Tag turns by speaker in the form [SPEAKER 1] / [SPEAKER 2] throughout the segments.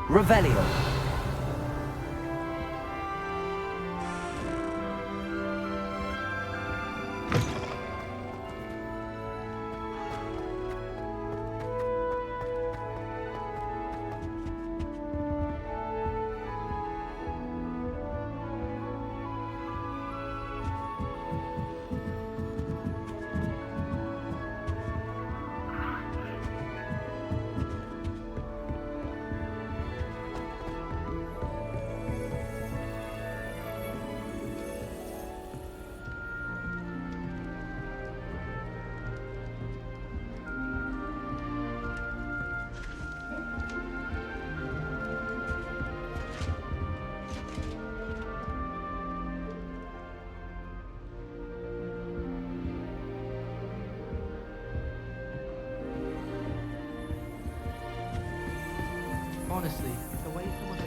[SPEAKER 1] Revelio.
[SPEAKER 2] Honestly, the way someone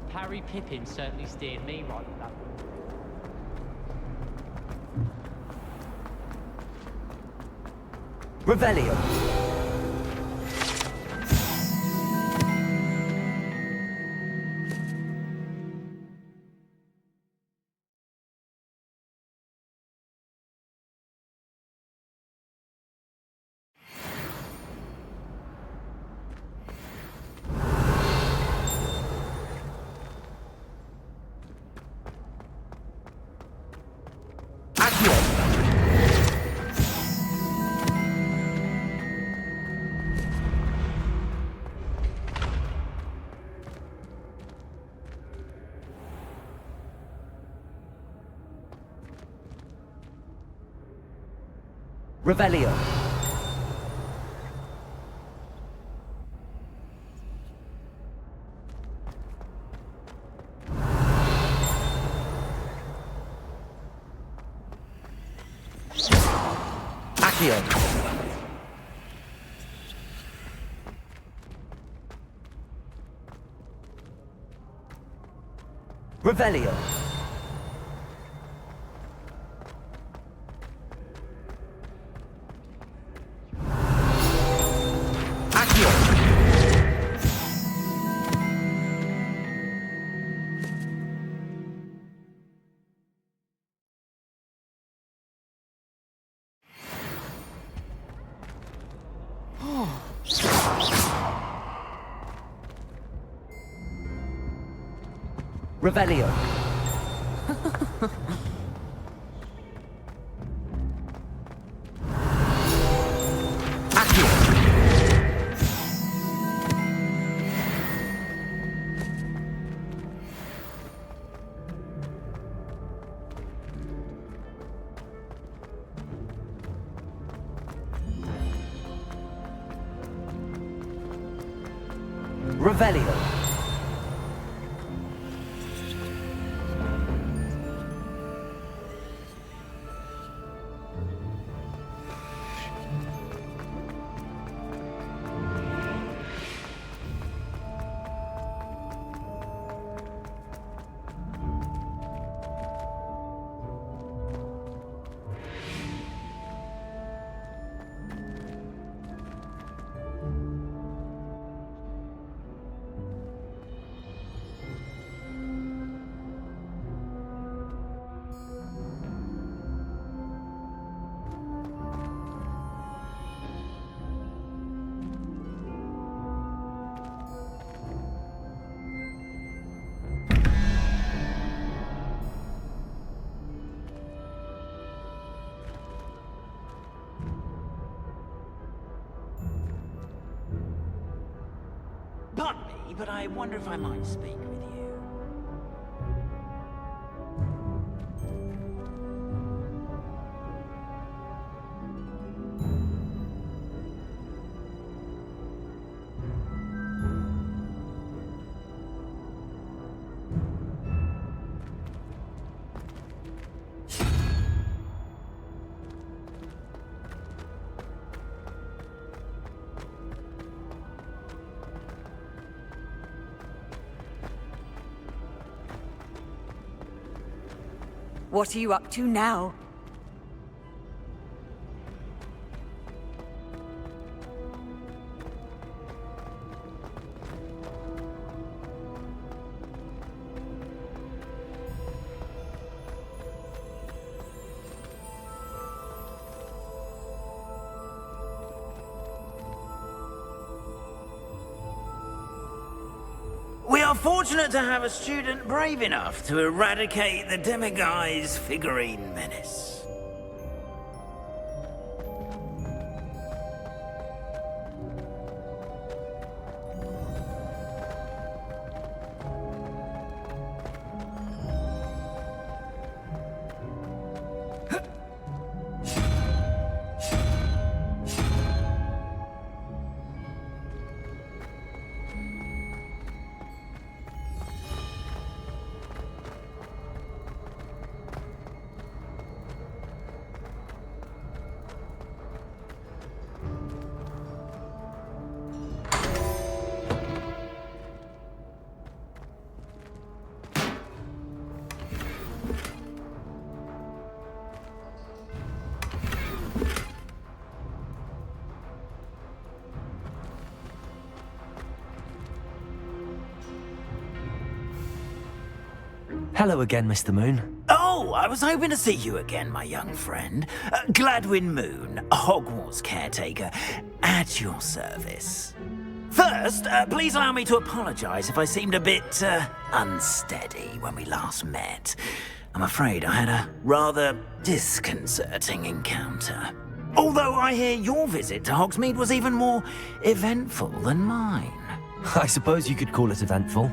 [SPEAKER 3] Harry Pippin certainly steered me right with that one.
[SPEAKER 1] Revelio. Revelio. Accio. Revelio. Revelio. Accio. Revelio.
[SPEAKER 4] Pardon me, but I wonder if I might speak with you.
[SPEAKER 5] What are you up to now?
[SPEAKER 4] We are fortunate to have a student brave enough to eradicate the Demiguise figurine menace.
[SPEAKER 1] Hello again, Mr. Moon.
[SPEAKER 4] Oh, I was hoping to see you again, my young friend. Gladwin Moon, Hogwarts caretaker, at your service. First, please allow me to apologize if I seemed a bit, unsteady when we last met. I'm afraid I had a rather disconcerting encounter. Although I hear your visit to Hogsmeade was even more eventful than mine.
[SPEAKER 1] I suppose you could call it eventful.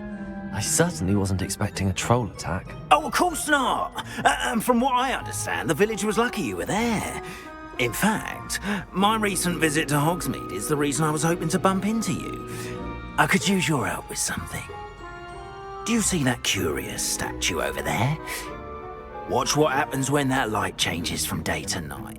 [SPEAKER 1] I certainly wasn't expecting a troll attack.
[SPEAKER 4] Oh, of course not. And from what I understand, the village was lucky you were there. In fact, my recent visit to Hogsmeade is the reason I was hoping to bump into you. I could use your help with something. Do you see that curious statue over there? Watch what happens when that light changes from day to night.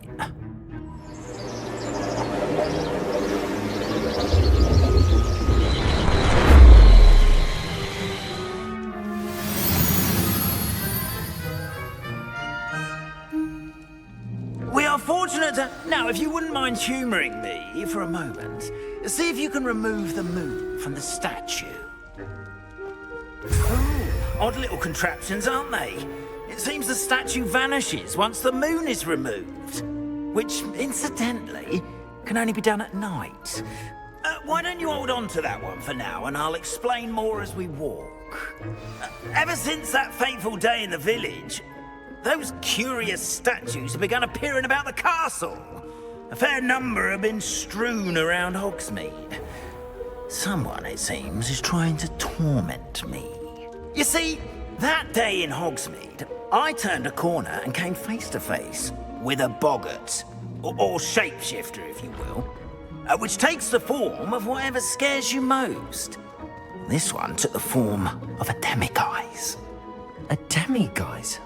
[SPEAKER 4] We are fortunate to... Now, if you wouldn't mind humouring me for a moment, see if you can remove the moon from the statue. Ooh, odd little contraptions, aren't they? It seems the statue vanishes once the moon is removed. Which, incidentally, can only be done at night. Why don't you hold on to that one for now, and I'll explain more as we walk. Ever since that fateful day in the village, those curious statues have begun appearing about the castle. A fair number have been strewn around Hogsmeade. Someone, it seems, is trying to torment me. You see, that day in Hogsmeade, I turned a corner and came face to face with a boggart, or shapeshifter, if you will, which takes the form of whatever scares you most. This one took the form of a demiguise.
[SPEAKER 1] A demiguise?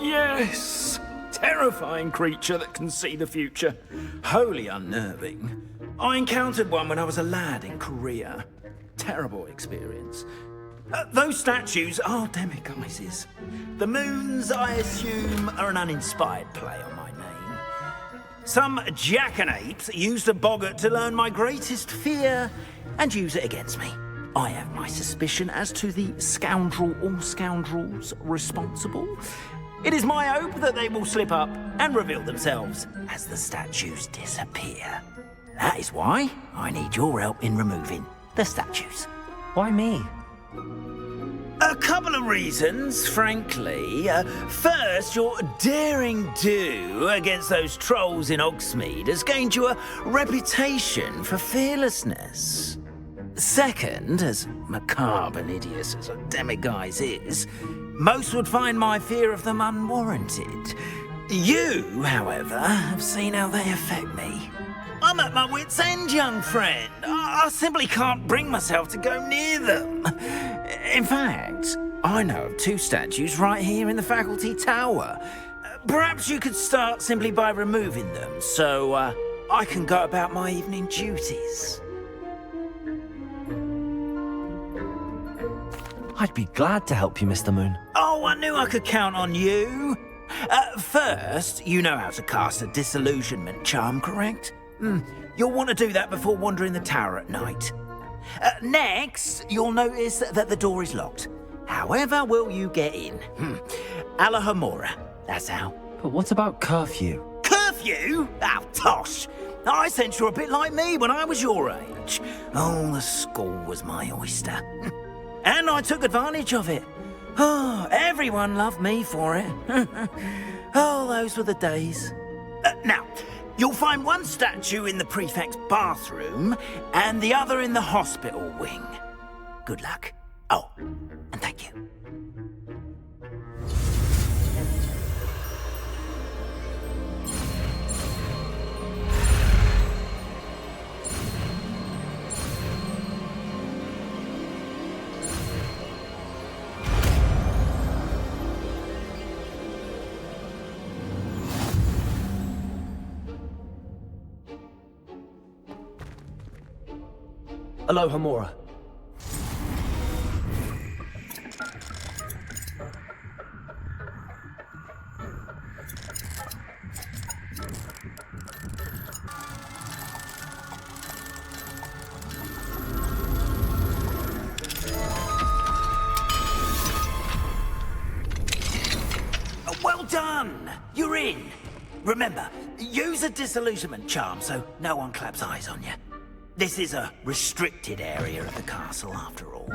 [SPEAKER 4] Yes! Terrifying creature that can see the future. Wholly unnerving. I encountered one when I was a lad in Korea. Terrible experience. Those statues are demiguises. The moons, I assume, are an uninspired play on my name. Some jackanapes used a boggart to learn my greatest fear and use it against me. I have my suspicion as to the scoundrel or scoundrels responsible. It is my hope that they will slip up and reveal themselves as the statues disappear. That is why I need your help in removing the statues.
[SPEAKER 1] Why me?
[SPEAKER 4] A couple of reasons, frankly. First, your daring do against those trolls in Hogsmeade has gained you a reputation for fearlessness. Second, as macabre and hideous as a demiguise is, most would find my fear of them unwarranted. You, however, have seen how they affect me. I'm at my wit's end, young friend. I simply can't bring myself to go near them. In fact, I know of 2 statues right here in the faculty tower. Perhaps you could start simply by removing them, so I can go about my evening duties.
[SPEAKER 1] I'd be glad to help you, Mr. Moon.
[SPEAKER 4] Oh, I knew I could count on you. First, you know how to cast a disillusionment charm, correct? You'll want to do that before wandering the tower at night. Next, you'll notice that the door is locked. However will you get in? Alohomora, that's how.
[SPEAKER 1] But what about curfew?
[SPEAKER 4] Curfew? Oh, tosh. I sense you're a bit like me when I was your age. Oh, the school was my oyster. And I took advantage of it. Oh, everyone loved me for it. Oh, those were the days. Now, you'll find one statue in the prefect's bathroom and the other in the hospital wing. Good luck. Oh, and thank you.
[SPEAKER 1] Alohomora.
[SPEAKER 4] Well done! You're in. Remember, use a disillusionment charm so no one claps eyes on you. This is a restricted area of the castle, after all.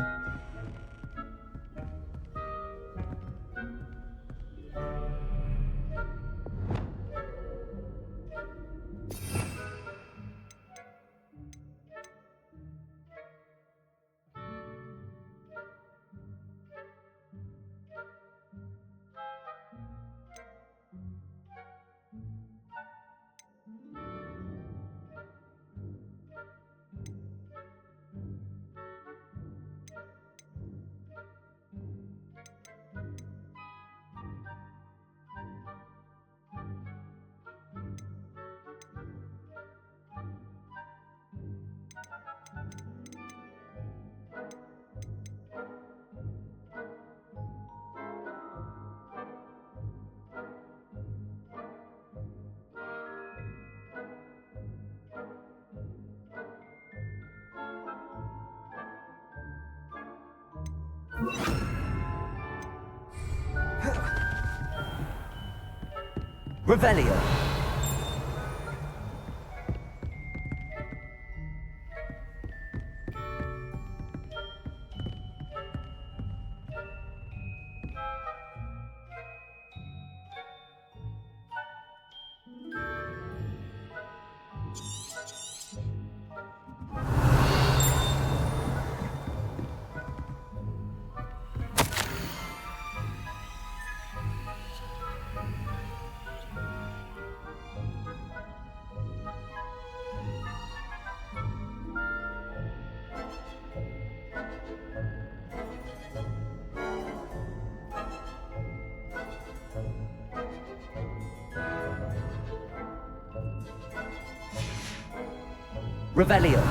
[SPEAKER 1] Revelio. Revelio.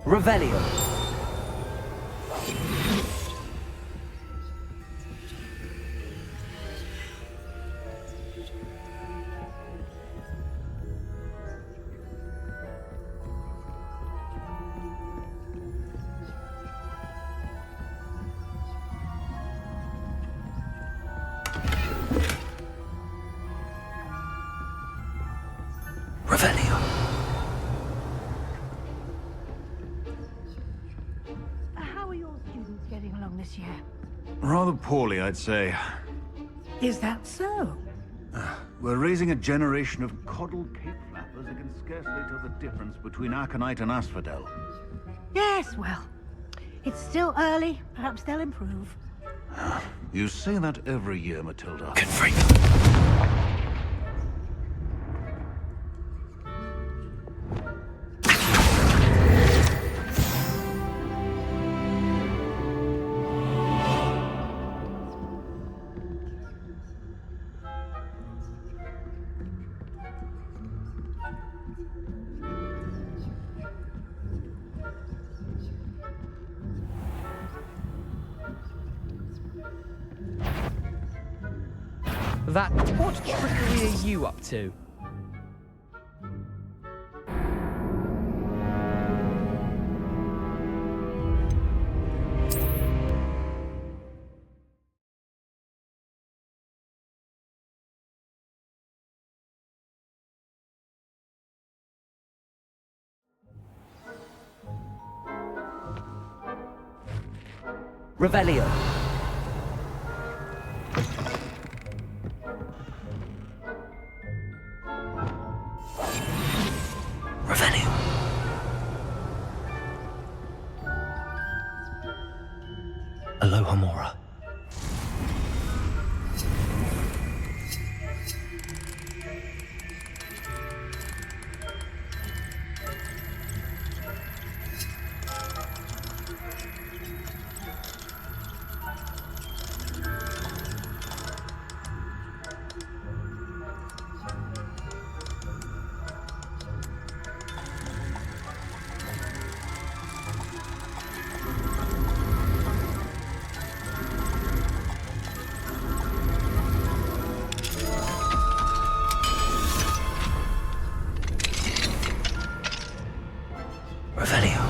[SPEAKER 1] Revelio. Revelio.
[SPEAKER 6] How are your students getting along this year?
[SPEAKER 7] Rather poorly, I'd say.
[SPEAKER 6] Is that so?
[SPEAKER 7] We're raising a generation of coddled cape flappers who can scarcely tell the difference between aconite and asphodel.
[SPEAKER 6] Yes, well, it's still early. Perhaps they'll improve.
[SPEAKER 7] You say that every year, Matilda.
[SPEAKER 1] Good freak.
[SPEAKER 2] What trickery are you up to?
[SPEAKER 1] Revelio. Revelio. Alohomora. Revelio.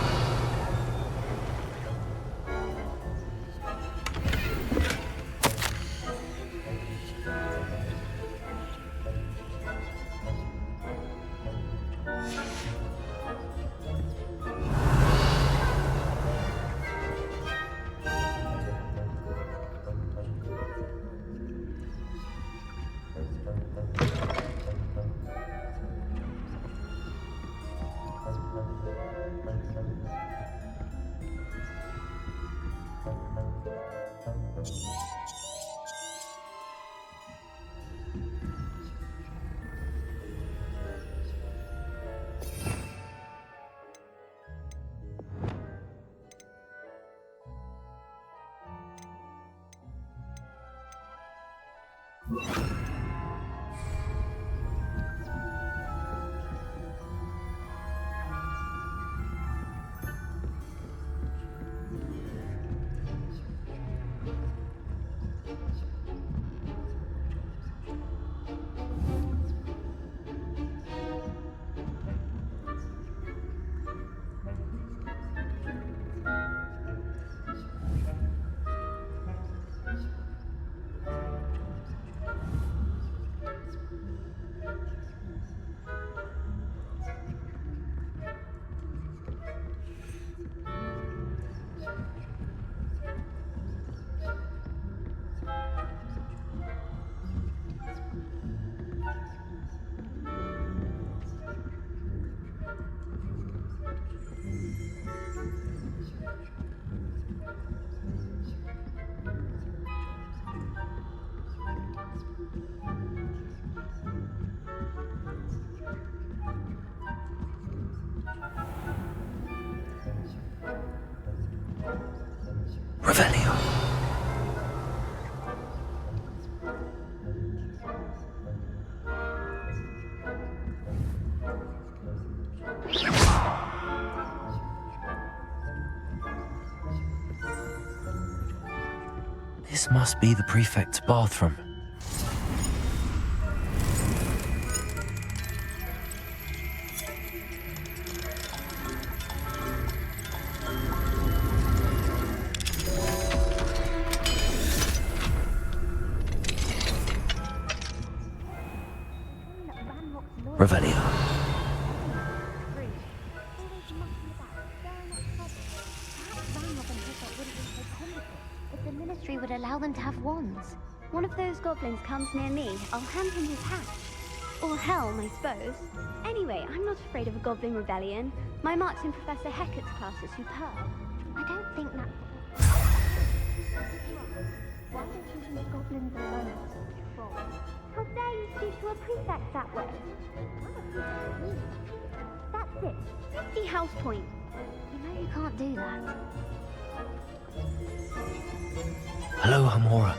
[SPEAKER 1] Revelio. This must be the prefect's bathroom. Revelio.
[SPEAKER 8] goblins comes near me, I'll hand him his hat. Or helm, I suppose. Anyway, I'm not afraid of a goblin rebellion. My marks in Professor Hecat's class are superb. I don't think that... Why don't you leave goblins alone? How dare you speak to a prefect that way? That's it. 50 house points. You know you can't do that.
[SPEAKER 1] Alohomora.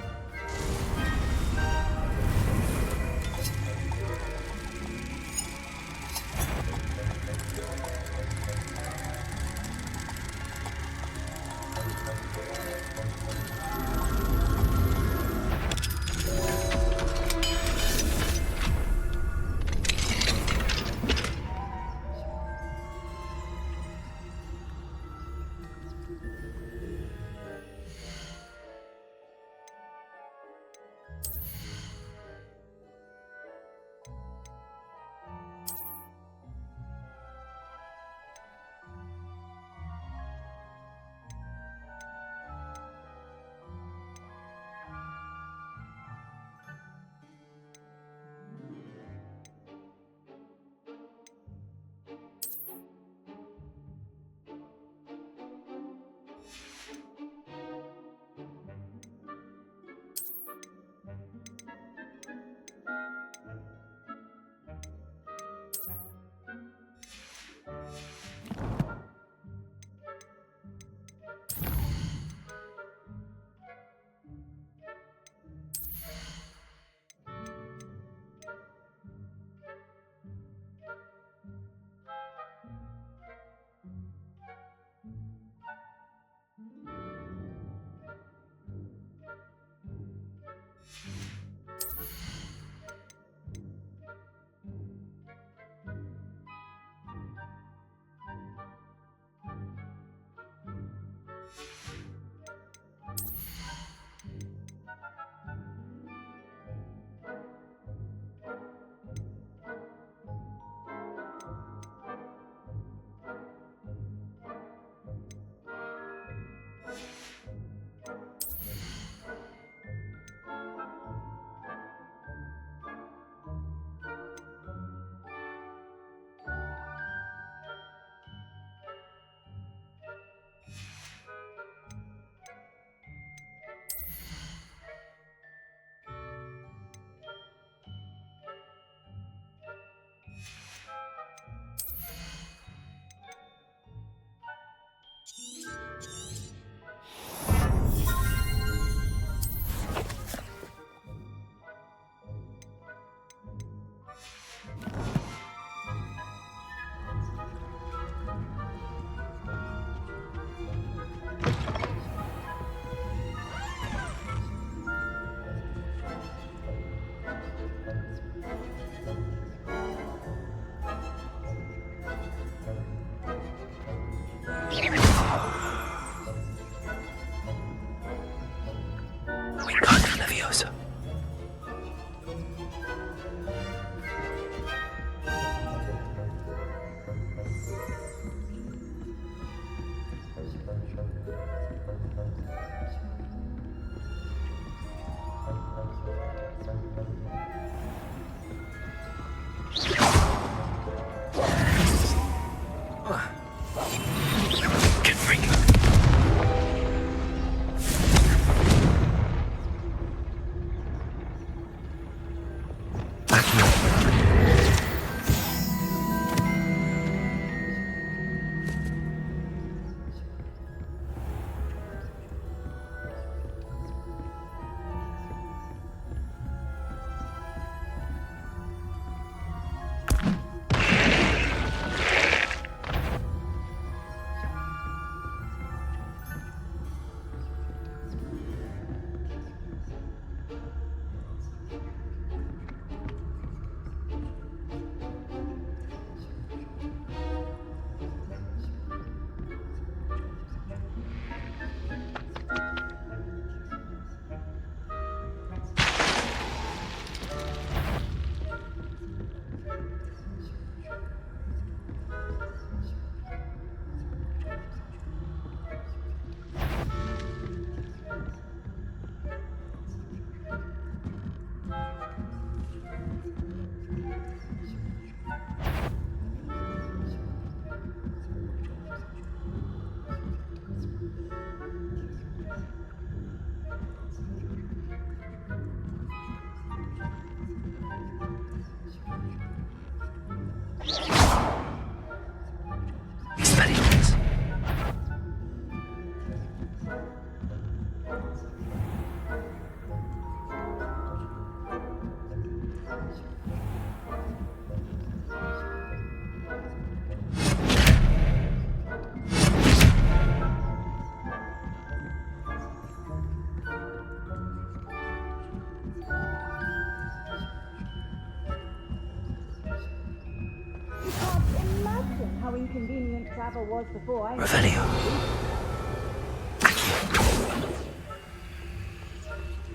[SPEAKER 6] convenient travel was before I...
[SPEAKER 1] Revelio.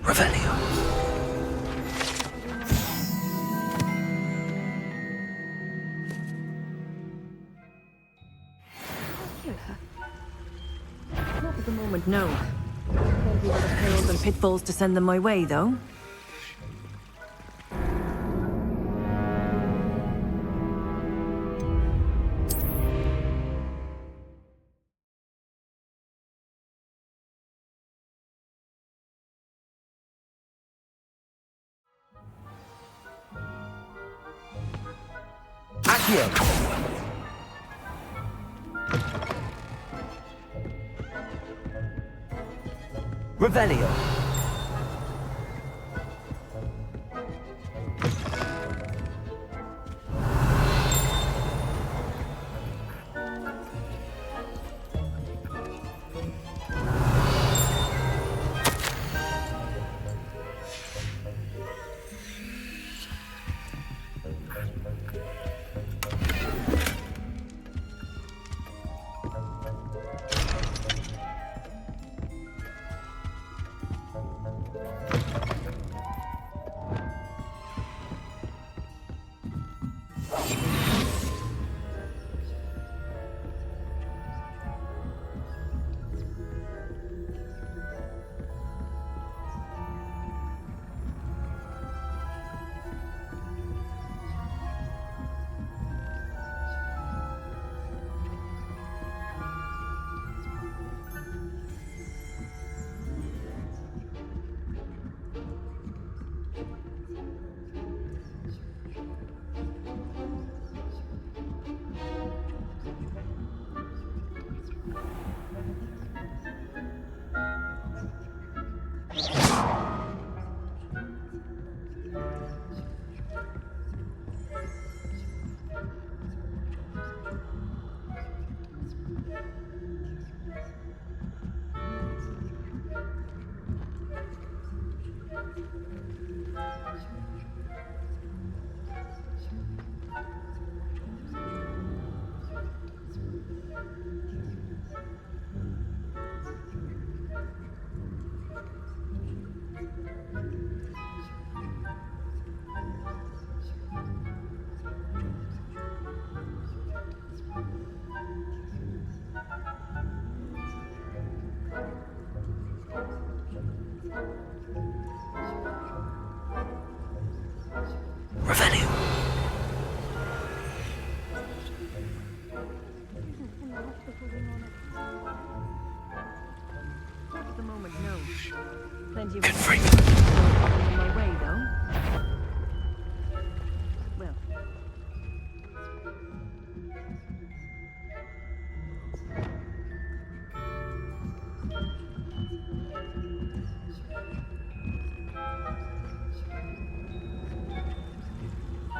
[SPEAKER 1] Revelio.
[SPEAKER 5] Not at the moment, no. Plenty of other perils and pitfalls to send them my way, though.
[SPEAKER 1] Accio. Revelio. Revelio.
[SPEAKER 5] Not at the moment, no. Plenty of
[SPEAKER 1] Confront.
[SPEAKER 5] on my way, though. Well,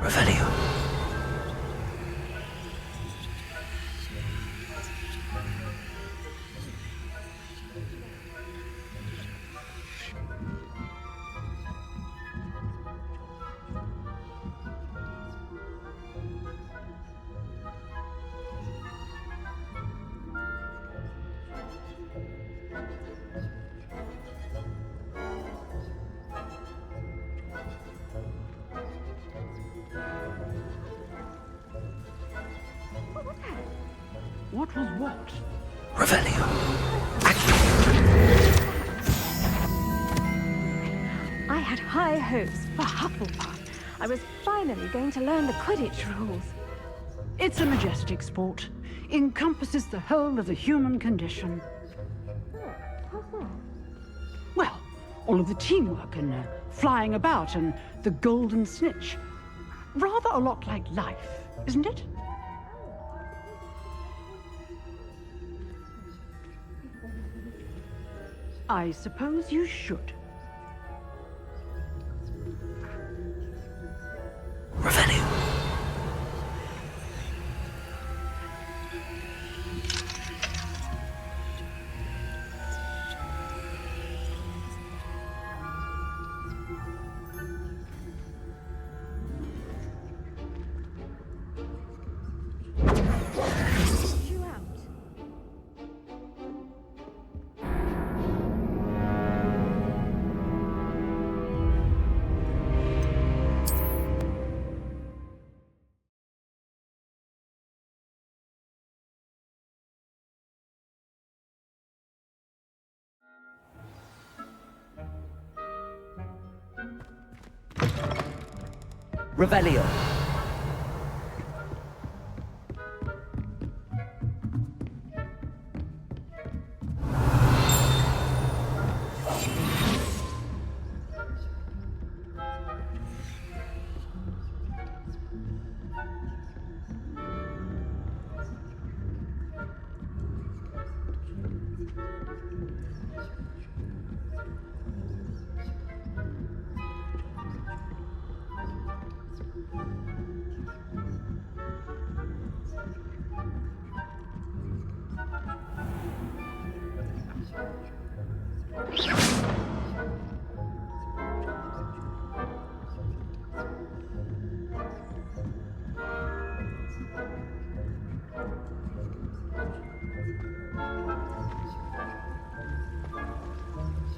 [SPEAKER 1] Revelio.
[SPEAKER 2] What was what?
[SPEAKER 1] Revelio.
[SPEAKER 6] I had high hopes for Hufflepuff. I was finally going to learn the Quidditch rules.
[SPEAKER 2] It's a majestic sport. Encompasses the whole of the human condition. Well, all of the teamwork and flying about and the golden snitch. Rather a lot like life, isn't it? I suppose you should.
[SPEAKER 1] Revelio. Revelio.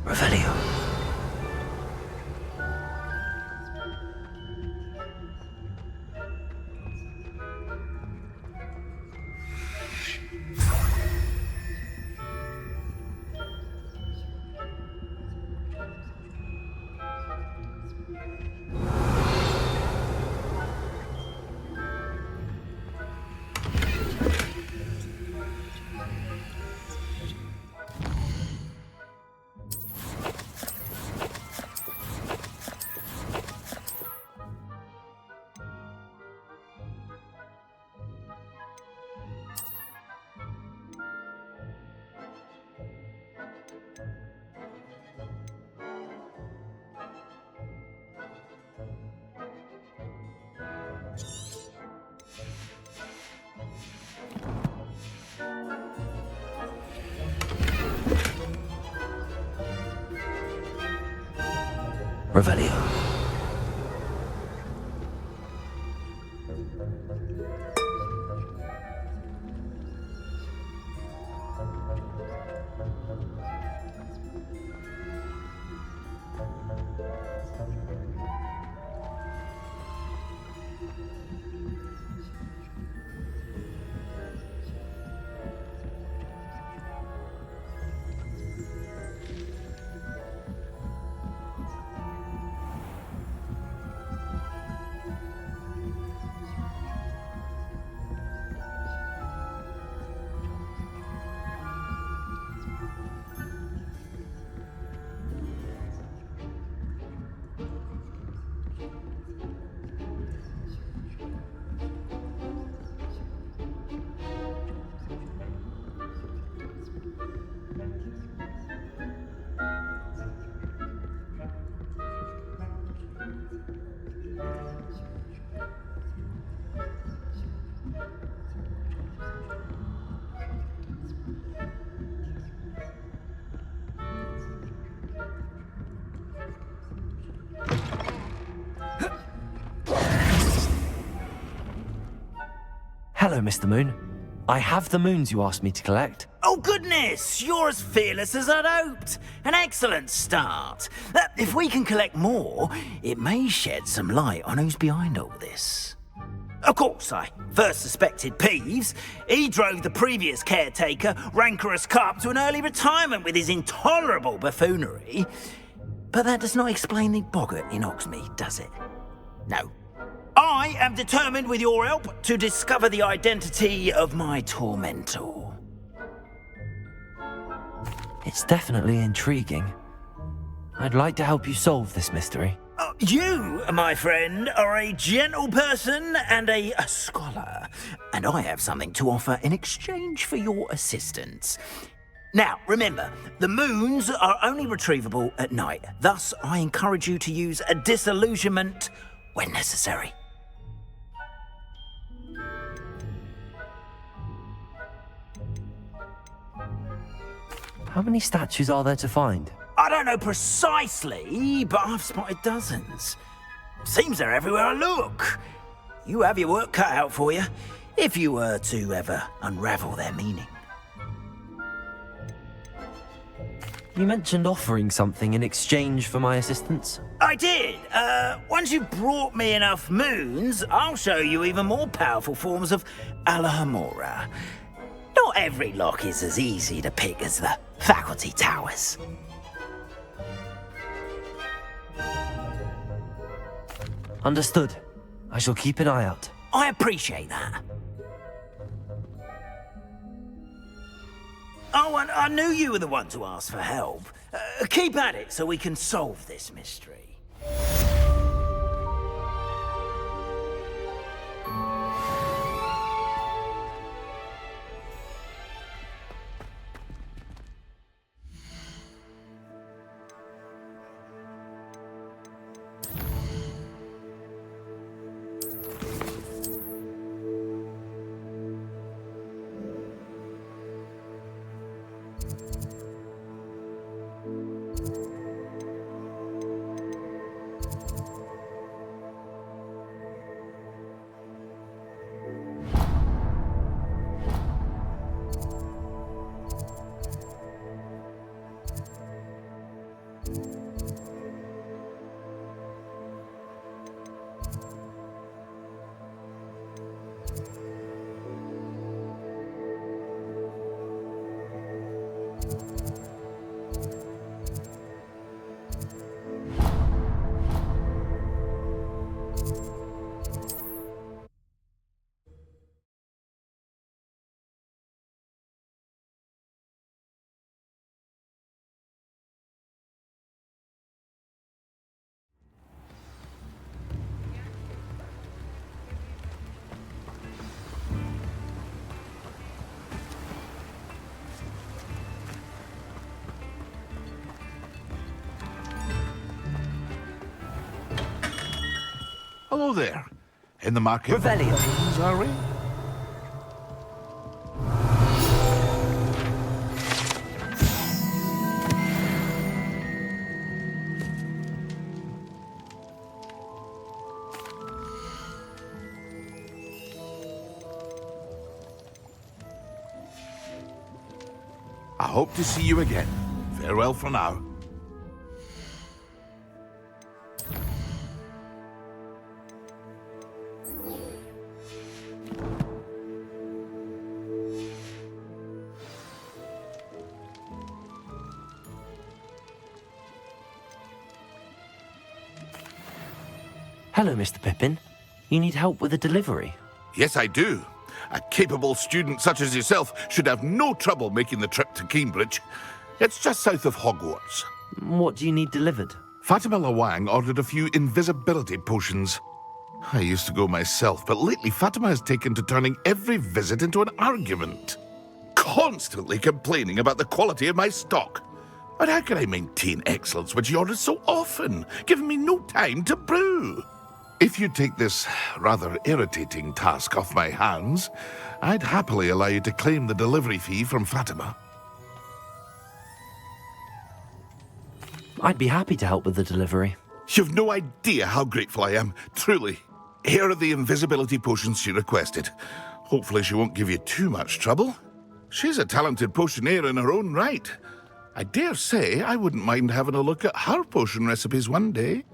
[SPEAKER 1] Revelio. Revelio. Hello, Mr. Moon. I have the moons you asked me to collect.
[SPEAKER 4] Oh, goodness! You're as fearless as I'd hoped. An excellent start. If we can collect more, it may shed some light on who's behind all this. Of course, I first suspected Peeves. He drove the previous caretaker, Rancorous Carp, to an early retirement with his intolerable buffoonery. But that does not explain the boggart in Hogsmeade, does it? No. I am determined, with your help, to discover the identity of my tormentor.
[SPEAKER 1] It's definitely intriguing. I'd like to help you solve this mystery.
[SPEAKER 4] You, my friend, are a gentle person and a scholar, and I have something to offer in exchange for your assistance. Now, remember, the moons are only retrievable at night. Thus, I encourage you to use a disillusionment when necessary.
[SPEAKER 1] How many statues are there to find?
[SPEAKER 4] I don't know precisely, but I've spotted dozens. Seems they're everywhere I look. You have your work cut out for you, if you were to ever unravel their meaning.
[SPEAKER 1] You mentioned offering something in exchange for my assistance.
[SPEAKER 4] I did. Once you've brought me enough moons, I'll show you even more powerful forms of Alohomora. Not every lock is as easy to pick as the faculty towers.
[SPEAKER 1] Understood. I shall keep an eye out.
[SPEAKER 4] I appreciate that. Oh, and I knew you were the one to ask for help. Keep at it so we can solve this mystery.
[SPEAKER 9] Hello there. In the market.
[SPEAKER 1] Revelio.
[SPEAKER 9] Are we? I hope to see you again. Farewell for now.
[SPEAKER 1] Hello, Mr. Pippin. You need help with a delivery?
[SPEAKER 9] Yes, I do. A capable student such as yourself should have no trouble making the trip to Cambridge. It's just south of Hogwarts.
[SPEAKER 1] What do you need delivered?
[SPEAKER 9] Fatima Lawang ordered a few invisibility potions. I used to go myself, but lately Fatima has taken to turning every visit into an argument. Constantly complaining about the quality of my stock. But how can I maintain excellence when she orders so often, giving me no time to brew? If you take this rather irritating task off my hands, I'd happily allow you to claim the delivery fee from Fatima.
[SPEAKER 1] I'd be happy to help with the delivery.
[SPEAKER 9] You've no idea how grateful I am, truly. Here are the invisibility potions she requested. Hopefully she won't give you too much trouble. She's a talented potioneer in her own right. I dare say I wouldn't mind having a look at her potion recipes one day.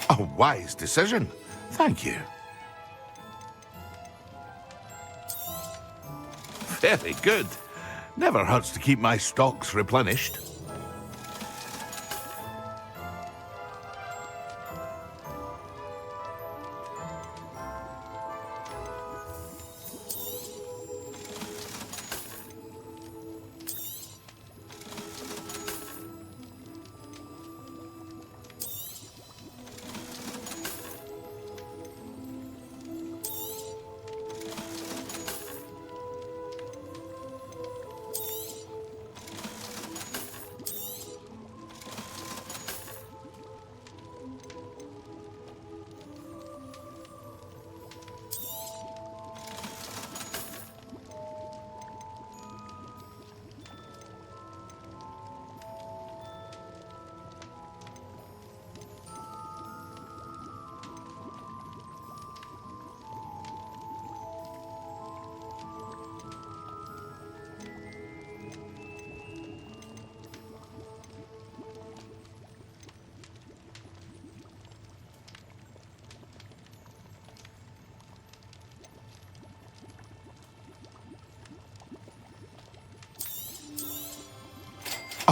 [SPEAKER 9] A wise decision. Thank you. Very good. Never hurts to keep my stocks replenished.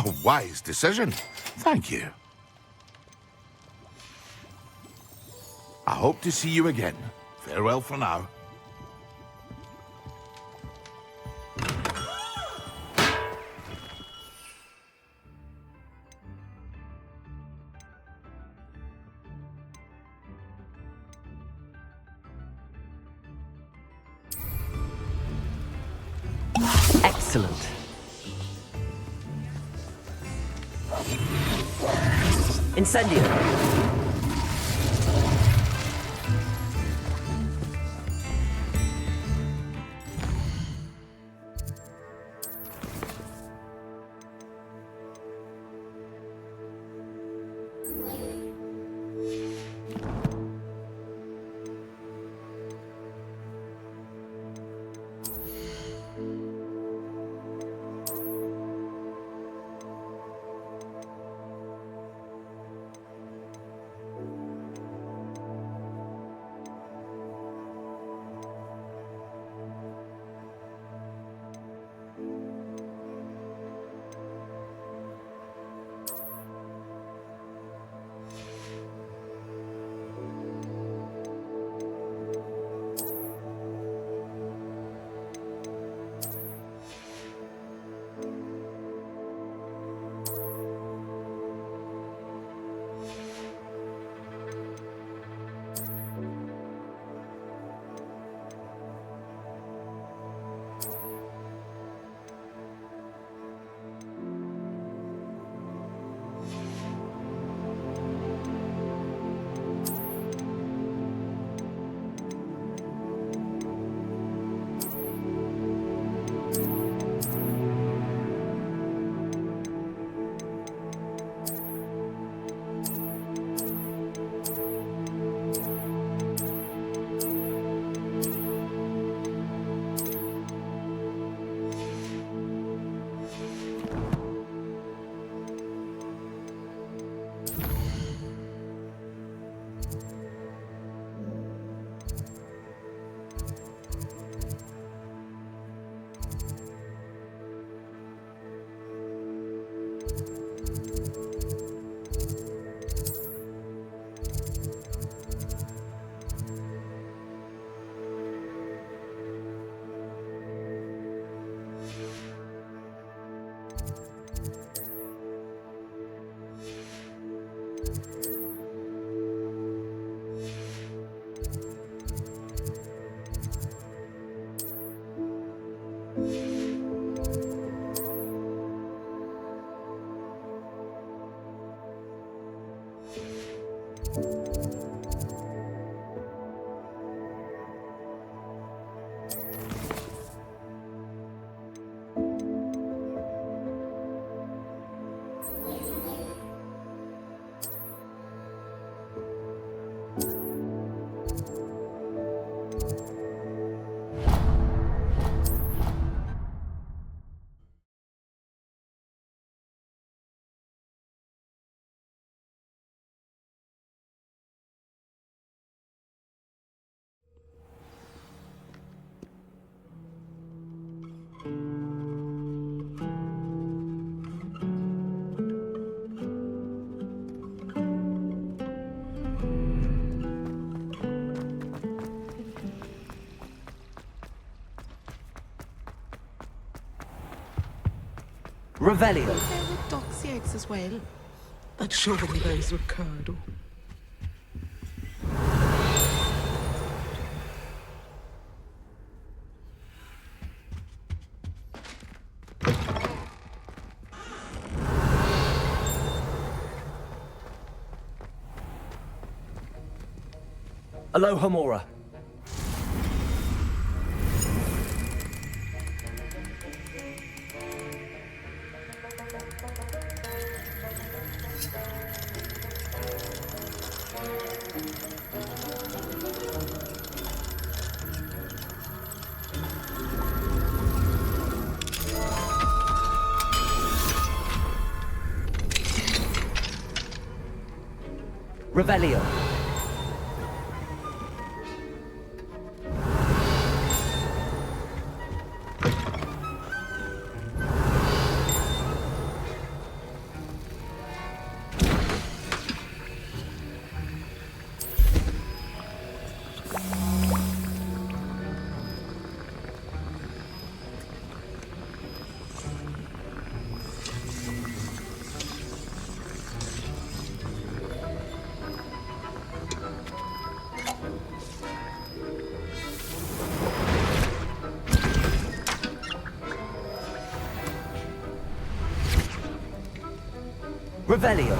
[SPEAKER 9] A wise decision. Thank you. I hope to see you again. Farewell for now.
[SPEAKER 1] Excellent. Incendio. Revelio.
[SPEAKER 10] There were doxy eggs as well. But surely those were curdle.
[SPEAKER 1] Alohomora. Revelio. Revelio.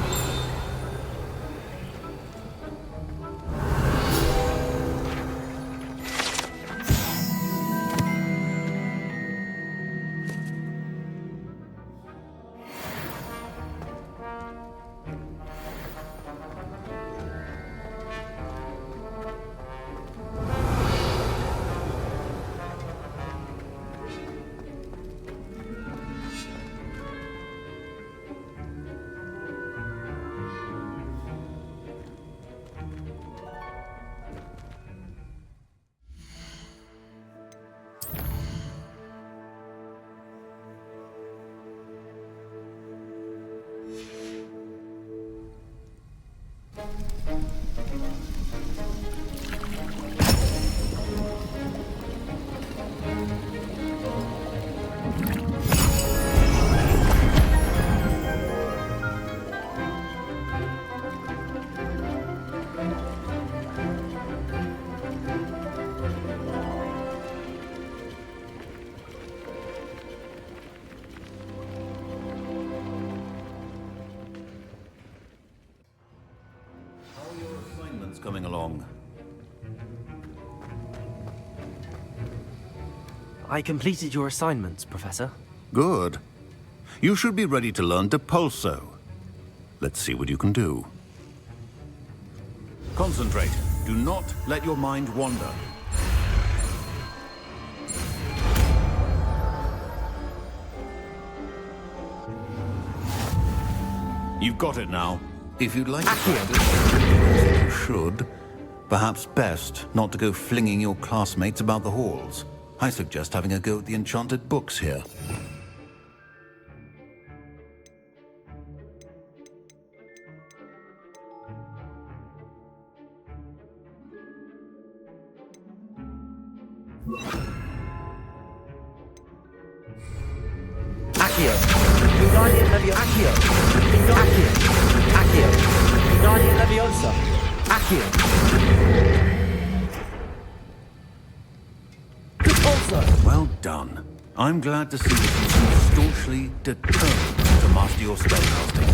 [SPEAKER 7] Coming along.
[SPEAKER 1] I completed your assignments, Professor.
[SPEAKER 7] Good. You should be ready to learn Depulso. Let's see what you can do. Concentrate. Do not let your mind wander. You've got it now. If you'd like to practice, you should. Perhaps best not to go flinging your classmates about the halls. I suggest having a go at the enchanted books here.
[SPEAKER 1] Accio. Wingardium Leviosa. Accio. Accio. Wingardium Leviosa. Accio. Depulso.
[SPEAKER 7] Well done. I'm glad to see that you seem staunchly determined to master your spellcasting.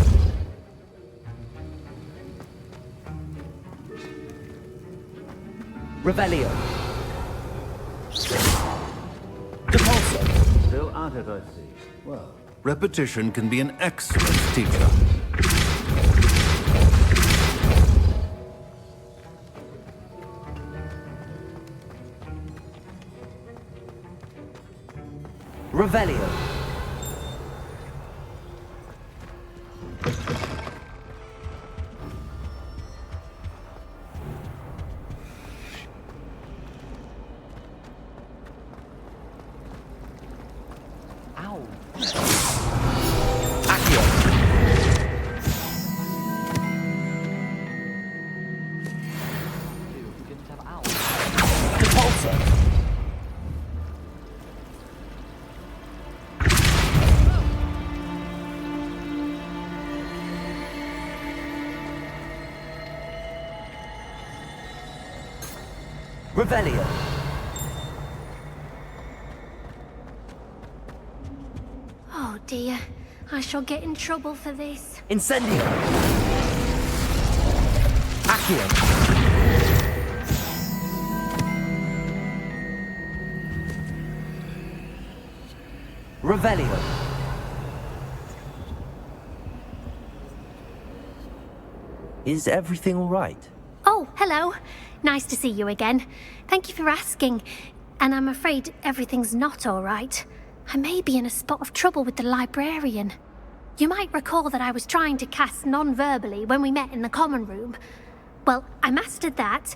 [SPEAKER 1] Revelio. Depulso.
[SPEAKER 7] Still at it, I see. Well, repetition can be an excellent teacher.
[SPEAKER 1] Revelio.
[SPEAKER 3] Ow.
[SPEAKER 1] Accio.
[SPEAKER 3] Dude, we didn't have ow.
[SPEAKER 1] Depulso. Revelio.
[SPEAKER 8] Oh dear, I shall get in trouble for this.
[SPEAKER 1] Incendio. Accio. Revelio. Is everything all right?
[SPEAKER 8] Oh, hello. Nice to see you again. Thank you for asking. And I'm afraid everything's not all right. I may be in a spot of trouble with the librarian. You might recall that I was trying to cast non-verbally when we met in the common room. Well, I mastered that,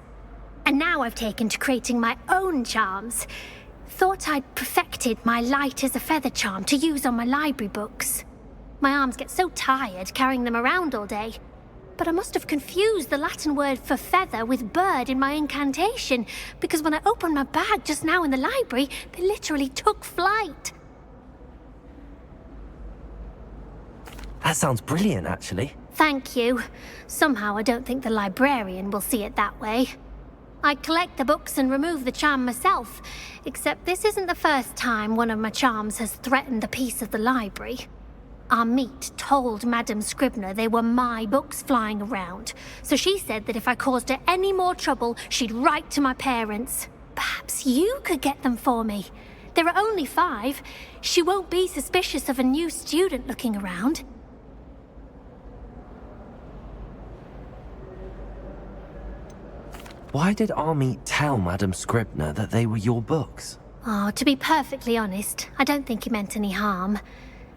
[SPEAKER 8] and now I've taken to creating my own charms. Thought I'd perfected my light as a feather charm to use on my library books. My arms get so tired carrying them around all day. But I must have confused the Latin word for feather with bird in my incantation, because when I opened my bag just now in the library, they literally took flight.
[SPEAKER 1] That sounds brilliant, actually.
[SPEAKER 8] Thank you. Somehow I don't think the librarian will see it that way. I collect the books and remove the charm myself, except this isn't the first time one of my charms has threatened the peace of the library. Amit told Madame Scribner they were my books flying around, so she said that if I caused her any more trouble, she'd write to my parents. Perhaps you could get them for me. There are only 5. She won't be suspicious of a new student looking around.
[SPEAKER 1] Why did Amit tell Madame Scribner that they were your books?
[SPEAKER 8] Oh, to be perfectly honest, I don't think he meant any harm.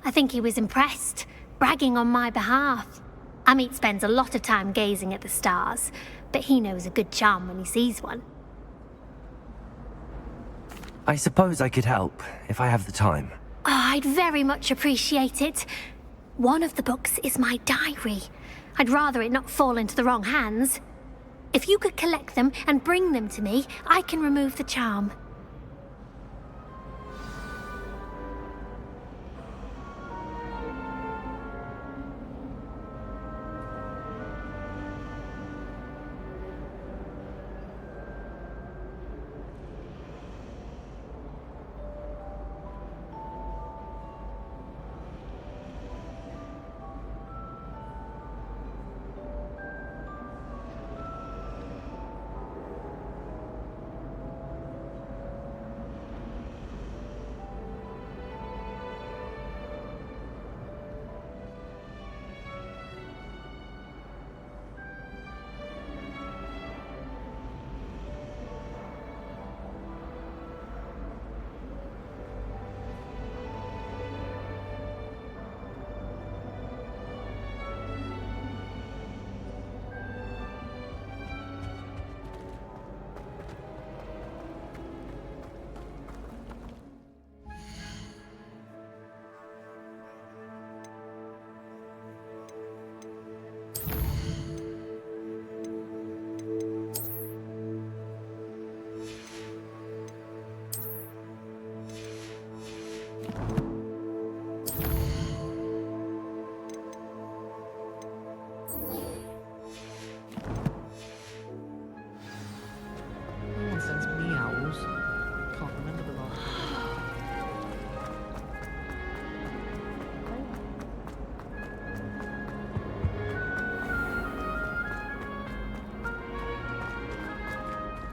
[SPEAKER 8] I think he was impressed, bragging on my behalf. Amit spends a lot of time gazing at the stars, but he knows a good charm when he sees one.
[SPEAKER 1] I suppose I could help, if I have the time.
[SPEAKER 8] Oh, I'd very much appreciate it. One of the books is my diary. I'd rather it not fall into the wrong hands. If you could collect them and bring them to me, I can remove the charm.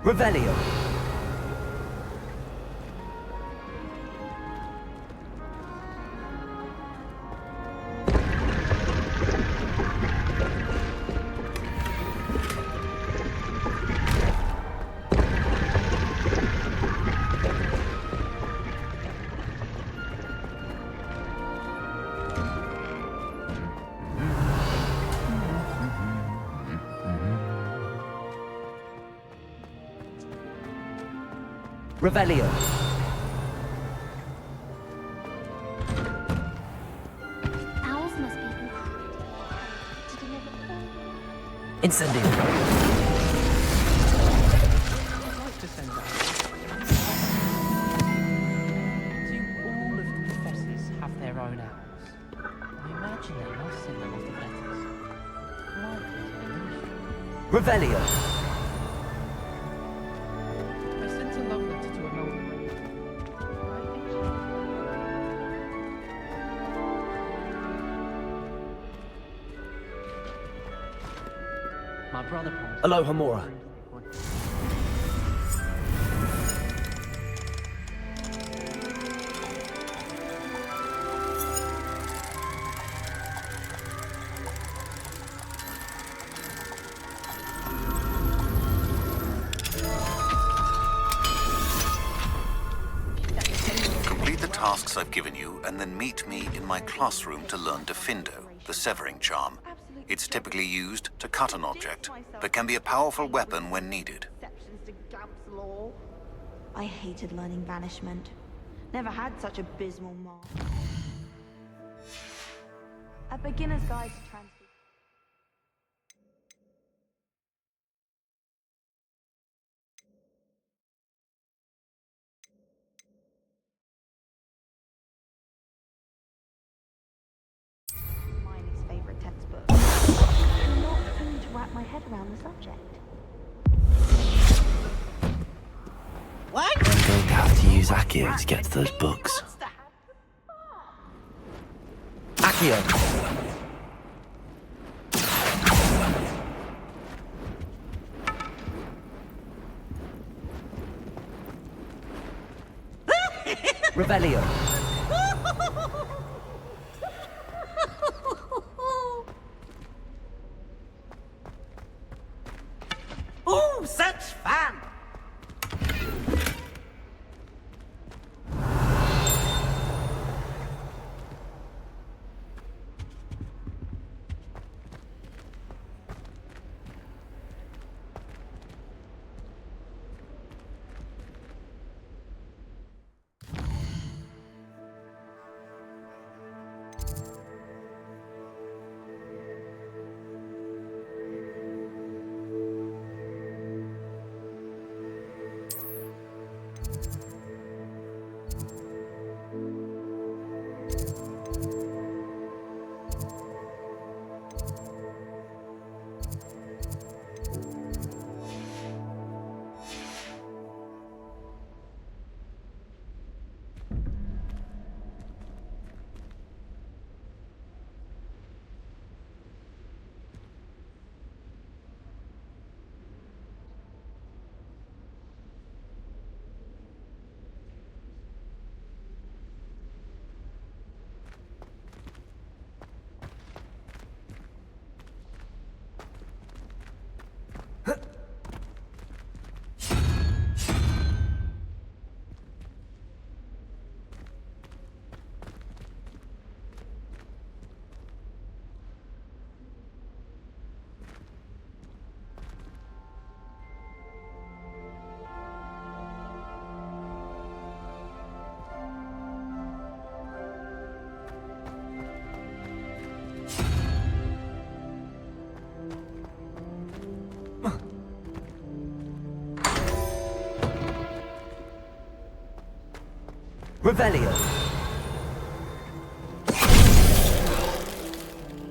[SPEAKER 1] Revelio. Revelio.
[SPEAKER 8] Owls must be incredible to deliver all...
[SPEAKER 1] Incendio.
[SPEAKER 3] I'd like to send out. Do all of the professors have their own owls? I imagine they must send a lot of letters. Likely to the ministry.
[SPEAKER 1] Revelio.
[SPEAKER 3] I sent a love letter to Alohomora. My brother promised.
[SPEAKER 1] Alohomora.
[SPEAKER 7] Complete the tasks I've given you, and then meet me in my classroom to learn Defindo, the severing charm. It's typically used to cut an object, but can be a powerful weapon when needed.
[SPEAKER 11] I hated learning banishment. Never had such abysmal mark. A beginner's guide to transfer. Hermione's favorite textbook. I'm not keen to wrap my head around the subject.
[SPEAKER 1] I'm going to have to use Accio to get to those books. Accio! Accio. Revelio.
[SPEAKER 4] Oh, such fun!
[SPEAKER 1] Revelio.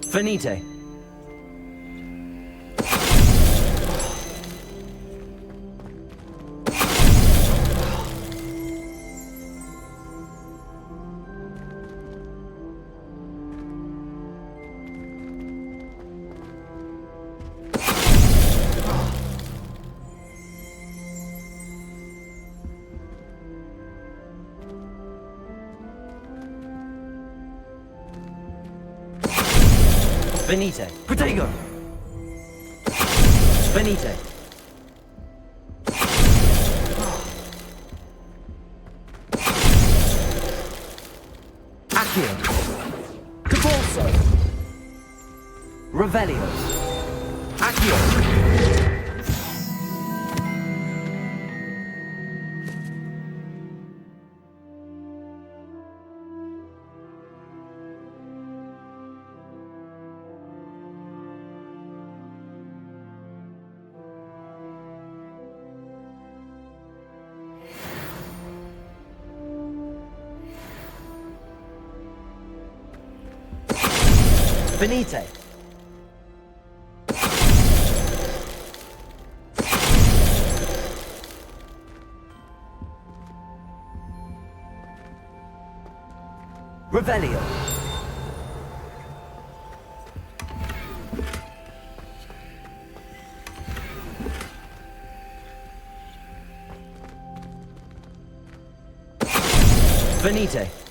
[SPEAKER 1] Finite. Venite. Protego. Venite. Accio. Caporso. Revelio. Accio. Venite. Revelio. Venite.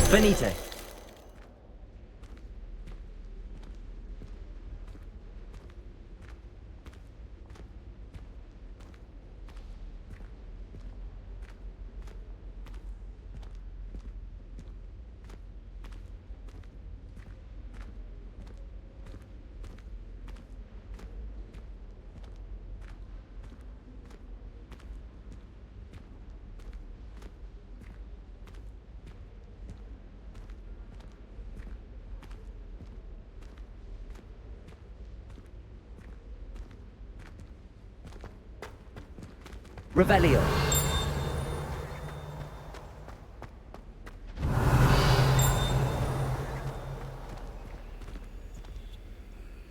[SPEAKER 1] Venite. Revelio.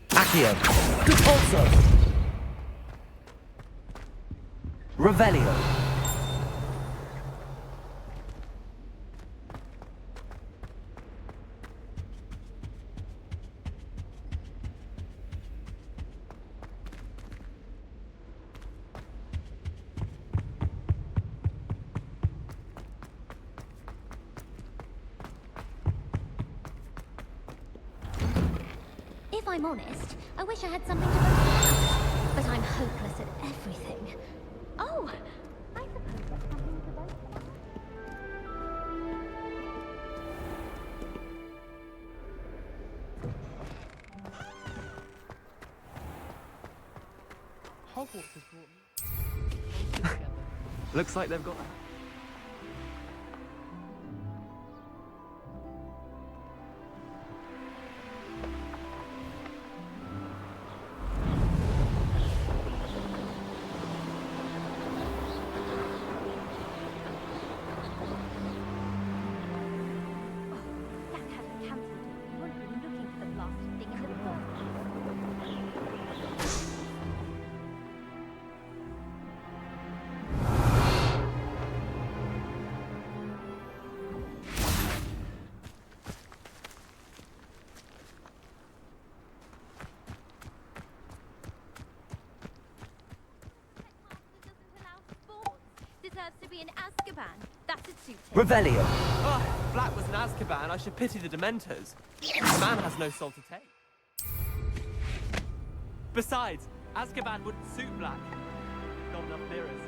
[SPEAKER 1] Accio. Depulso. Revelio.
[SPEAKER 8] If I'm honest, I wish I had something to look at. But I'm hopeless at everything. Oh, I suppose that's something to both of us.
[SPEAKER 3] Hogwarts has brought me together.
[SPEAKER 1] Looks like they've got...
[SPEAKER 8] That hasn't cancelled. You weren't even looking for the blasted thing in the book. Deserves to be in Azkaban. That would suit him.
[SPEAKER 1] Revelio.
[SPEAKER 3] Oh, if Black was in Azkaban, I should pity the Dementors. The man has no soul to take. Besides, Azkaban wouldn't suit Black. Not enough mirrors.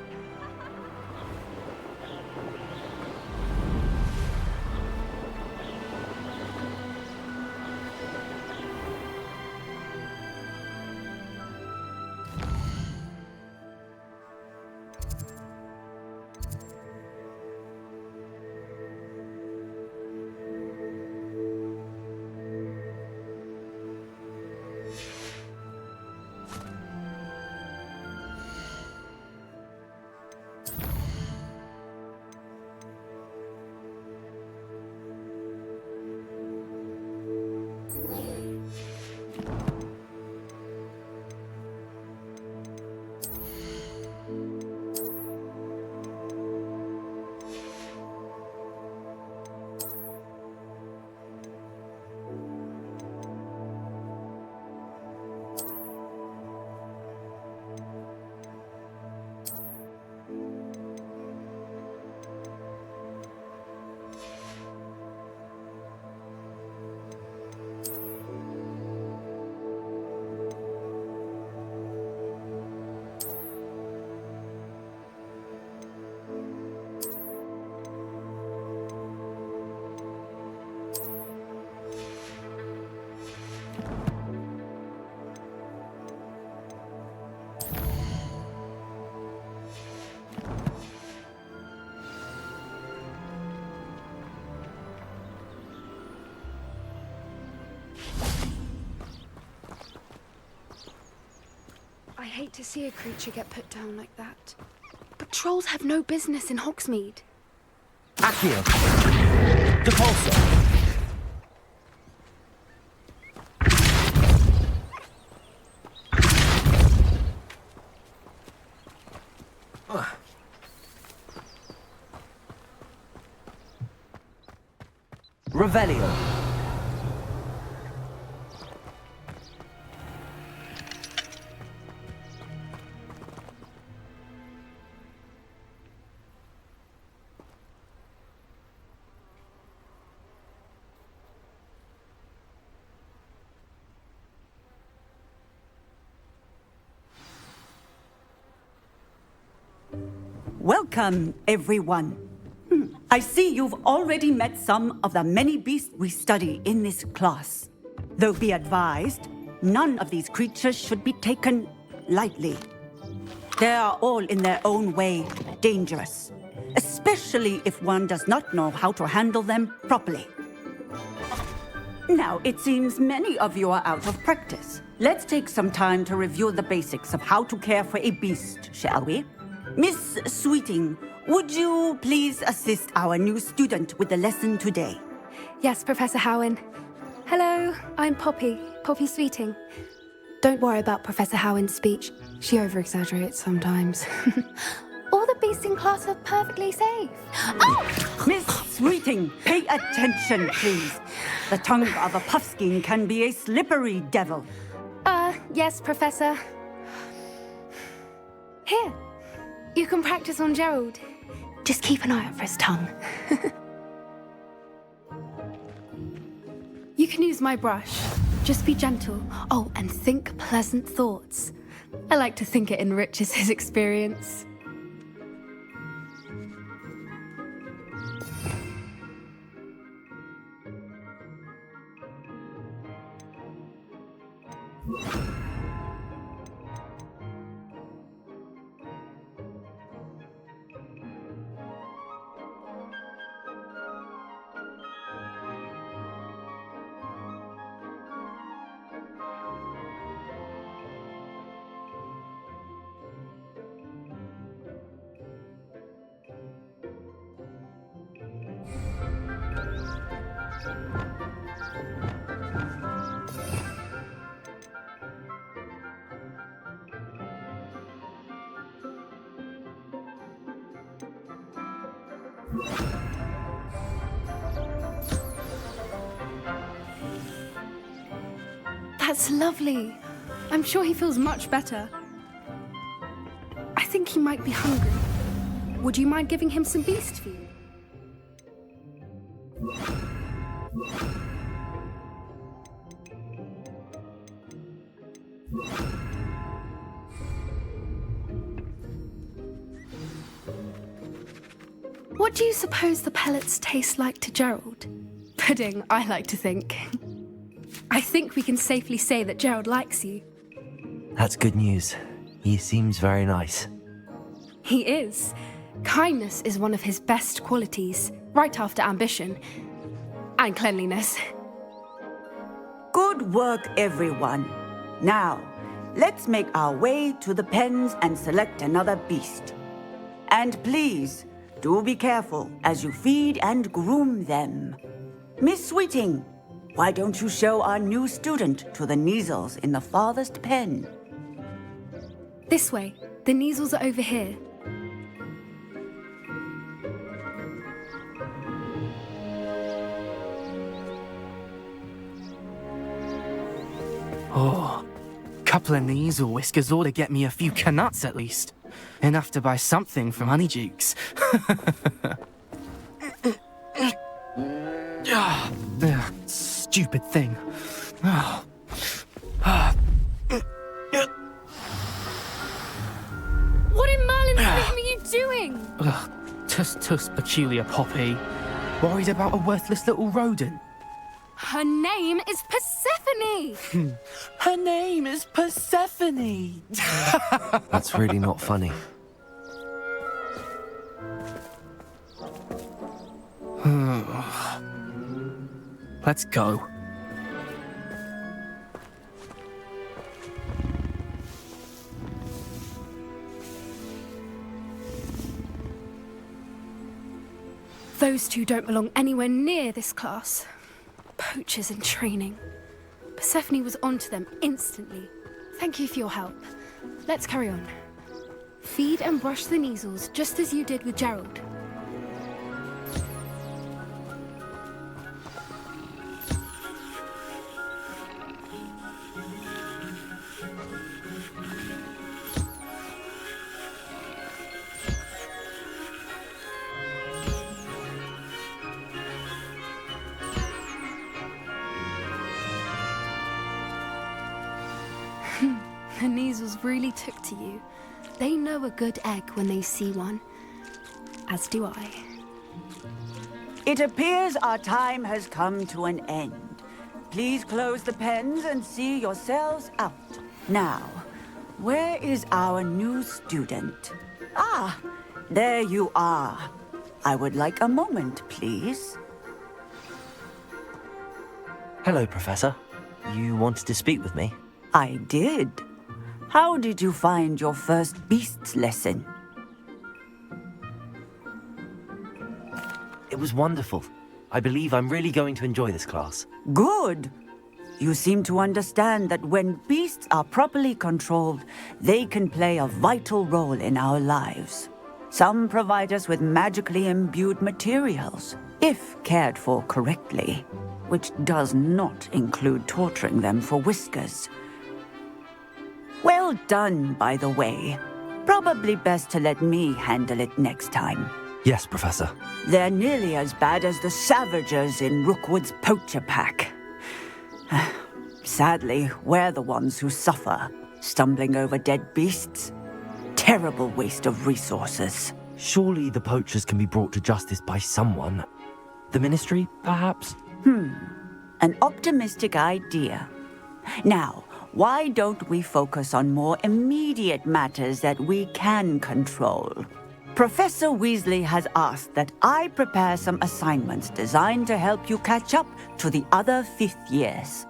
[SPEAKER 12] I hate to see a creature get put down like that. But trolls have no business in Hogsmeade.
[SPEAKER 1] Accio. Depulso. Revelio.
[SPEAKER 13] Welcome, everyone. I see you've already met some of the many beasts we study in this class. Though be advised, none of these creatures should be taken lightly. They are all in their own way dangerous, especially if one does not know how to handle them properly. Now, it seems many of you are out of practice. Let's take some time to review the basics of how to care for a beast, shall we? Miss Sweeting, would you please assist our new student with the lesson today?
[SPEAKER 12] Yes, Professor Howen. Hello, I'm Poppy Sweeting. Don't worry about Professor Howen's speech. She over-exaggerates sometimes. All the beasts in class are perfectly safe. Oh!
[SPEAKER 13] Miss Sweeting, pay attention, please. The tongue of a puffskein can be a slippery devil.
[SPEAKER 12] Yes, Professor. Here, you can practice on Gerald. Just keep an eye out for his tongue. You can use my brush. Just be gentle. Oh, and think pleasant thoughts. I like to think it enriches his experience. That's lovely. I'm sure he feels much better. I think he might be hungry. Would you mind giving him some beast food? What do you suppose the pellets taste like to Gerald? Pudding, I like to think. I think we can safely say that Gerald likes you.
[SPEAKER 1] That's good news. He seems very nice.
[SPEAKER 12] He is. Kindness is one of his best qualities, right after ambition. And cleanliness.
[SPEAKER 13] Good work, everyone. Now, let's make our way to the pens and select another beast. And please, do be careful as you feed and groom them. Miss Sweeting, why don't you show our new student to the Kneazles in the farthest pen?
[SPEAKER 12] This way. The Kneazles are over here.
[SPEAKER 3] Oh, couple of Kneazle whiskers ought to get me a few canuts at least. Enough to buy something from Honeydukes. Stupid thing.
[SPEAKER 12] What in Merlin's name are you doing?
[SPEAKER 3] Tuss peculiar Poppy. Worried about a worthless little rodent.
[SPEAKER 12] Her name is Persephone!
[SPEAKER 3] Her name is Persephone!
[SPEAKER 1] That's really not funny.
[SPEAKER 3] Let's go.
[SPEAKER 12] Those two don't belong anywhere near this class. Poachers in training. Persephone was onto them instantly. Thank you for your help. Let's carry on. Feed and brush the Kneazles just as you did with Gerald. The Kneazles really took to you. They know a good egg when they see one. As do I.
[SPEAKER 13] It appears our time has come to an end. Please close the pens and see yourselves out. Now, where is our new student? Ah, there you are. I would like a moment, please.
[SPEAKER 1] Hello, Professor. You wanted to speak with me?
[SPEAKER 13] I did. How did you find your first beasts lesson?
[SPEAKER 1] It was wonderful. I believe I'm really going to enjoy this class.
[SPEAKER 13] Good. You seem to understand that when beasts are properly controlled, they can play a vital role in our lives. Some provide us with magically imbued materials, if cared for correctly, which does not include torturing them for whiskers. Well done, by the way. Probably best to let me handle it next time.
[SPEAKER 1] Yes, Professor.
[SPEAKER 13] They're nearly as bad as the Savagers in Rookwood's poacher pack. Sadly, we're the ones who suffer, stumbling over dead beasts. Terrible waste of resources.
[SPEAKER 1] Surely the poachers can be brought to justice by someone. The Ministry, perhaps?
[SPEAKER 13] An optimistic idea. Now, why don't we focus on more immediate matters that we can control? Professor Weasley has asked that I prepare some assignments designed to help you catch up to the other fifth years.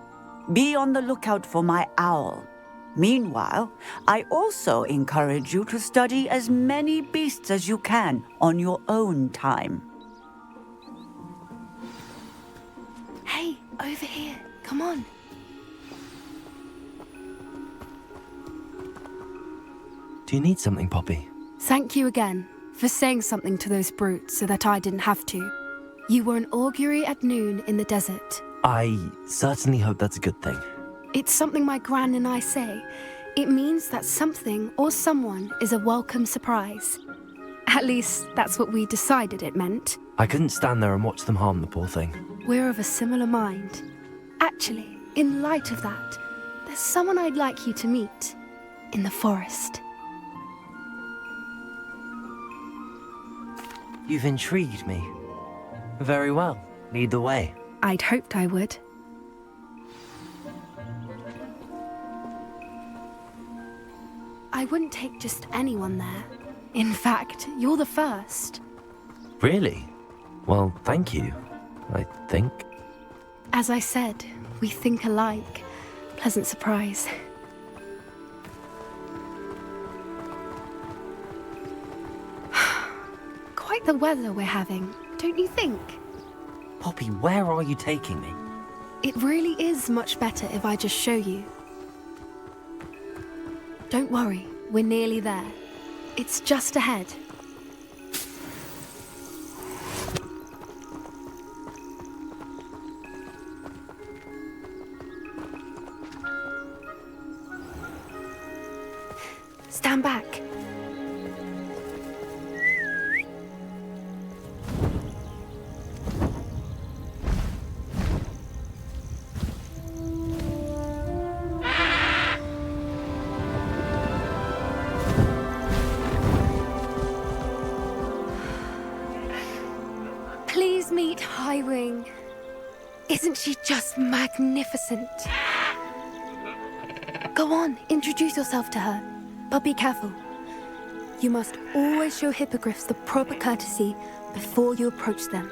[SPEAKER 13] Be on the lookout for my owl. Meanwhile, I also encourage you to study as many beasts as you can on your own time.
[SPEAKER 12] Hey, over here. Come on.
[SPEAKER 1] Do you need something, Poppy?
[SPEAKER 12] Thank you again for saying something to those brutes so that I didn't have to. You were an augury at noon in the desert.
[SPEAKER 1] I certainly hope that's a good thing.
[SPEAKER 12] It's something my gran and I say. It means that something or someone is a welcome surprise. At least, that's what we decided it meant.
[SPEAKER 1] I couldn't stand there and watch them harm the poor thing.
[SPEAKER 12] We're of a similar mind. Actually, in light of that, there's someone I'd like you to meet. In the forest.
[SPEAKER 1] You've intrigued me. Very well. Lead the way.
[SPEAKER 12] I'd hoped I would. I wouldn't take just anyone there. In fact, you're the first.
[SPEAKER 1] Really? Well, thank you, I think.
[SPEAKER 12] As I said, we think alike. Pleasant surprise. Quite the weather we're having, don't you think?
[SPEAKER 1] Poppy, where are you taking me?
[SPEAKER 12] It really is much better if I just show you. Don't worry, we're nearly there. It's just ahead. Stand back. Please meet Highwing. Isn't she just magnificent? Go on, introduce yourself to her. But be careful. You must always show hippogriffs the proper courtesy before you approach them.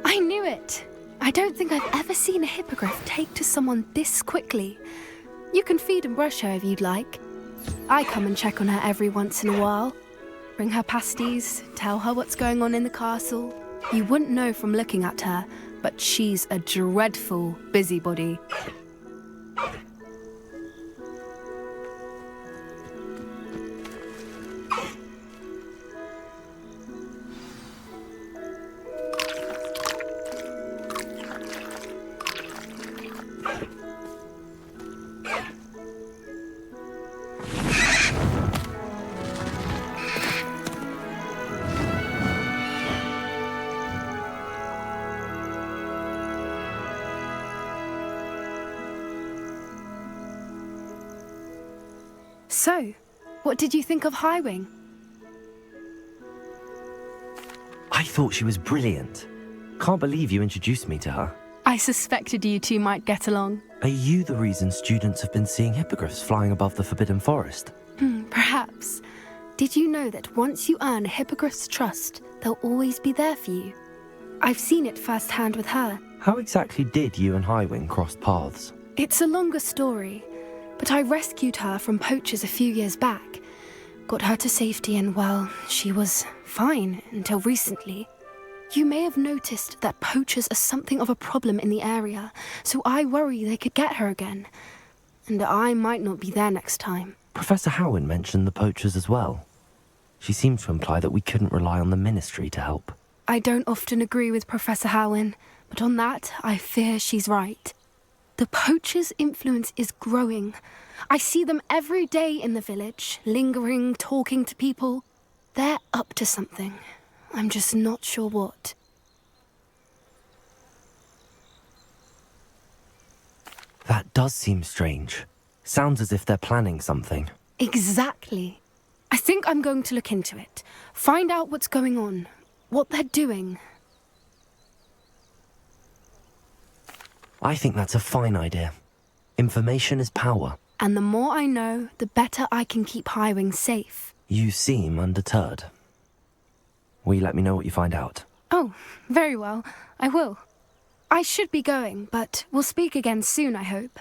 [SPEAKER 12] I knew it! I don't think I've ever seen a hippogriff take to someone this quickly. You can feed and brush her if you'd like. I come and check on her every once in a while. Bring her pasties, tell her what's going on in the castle. You wouldn't know from looking at her, but she's a dreadful busybody. So, what did you think of Highwing?
[SPEAKER 1] I thought she was brilliant. Can't believe you introduced me to her.
[SPEAKER 12] I suspected you two might get along.
[SPEAKER 1] Are you the reason students have been seeing hippogriffs flying above the Forbidden Forest?
[SPEAKER 12] Perhaps. Did you know that once you earn a hippogriff's trust, they'll always be there for you? I've seen it firsthand with her.
[SPEAKER 1] How exactly did you and Highwing cross paths?
[SPEAKER 12] It's a longer story, but I rescued her from poachers a few years back. Got her to safety and, well, she was fine until recently. You may have noticed that poachers are something of a problem in the area, so I worry they could get her again. And I might not be there next time.
[SPEAKER 1] Professor Howin mentioned the poachers as well. She seemed to imply that we couldn't rely on the Ministry to help.
[SPEAKER 12] I don't often agree with Professor Howin, but on that, I fear she's right. The poachers' influence is growing. I see them every day in the village, lingering, talking to people. They're up to something. I'm just not sure what.
[SPEAKER 1] That does seem strange. Sounds as if they're planning something.
[SPEAKER 12] Exactly. I think I'm going to look into it. Find out what's going on. What they're doing.
[SPEAKER 1] I think that's a fine idea. Information is power.
[SPEAKER 12] And the more I know, the better I can keep Highwing safe.
[SPEAKER 1] You seem undeterred. Will you let me know what you find out?
[SPEAKER 12] Oh, very well. I will. I should be going, but we'll speak again soon, I hope.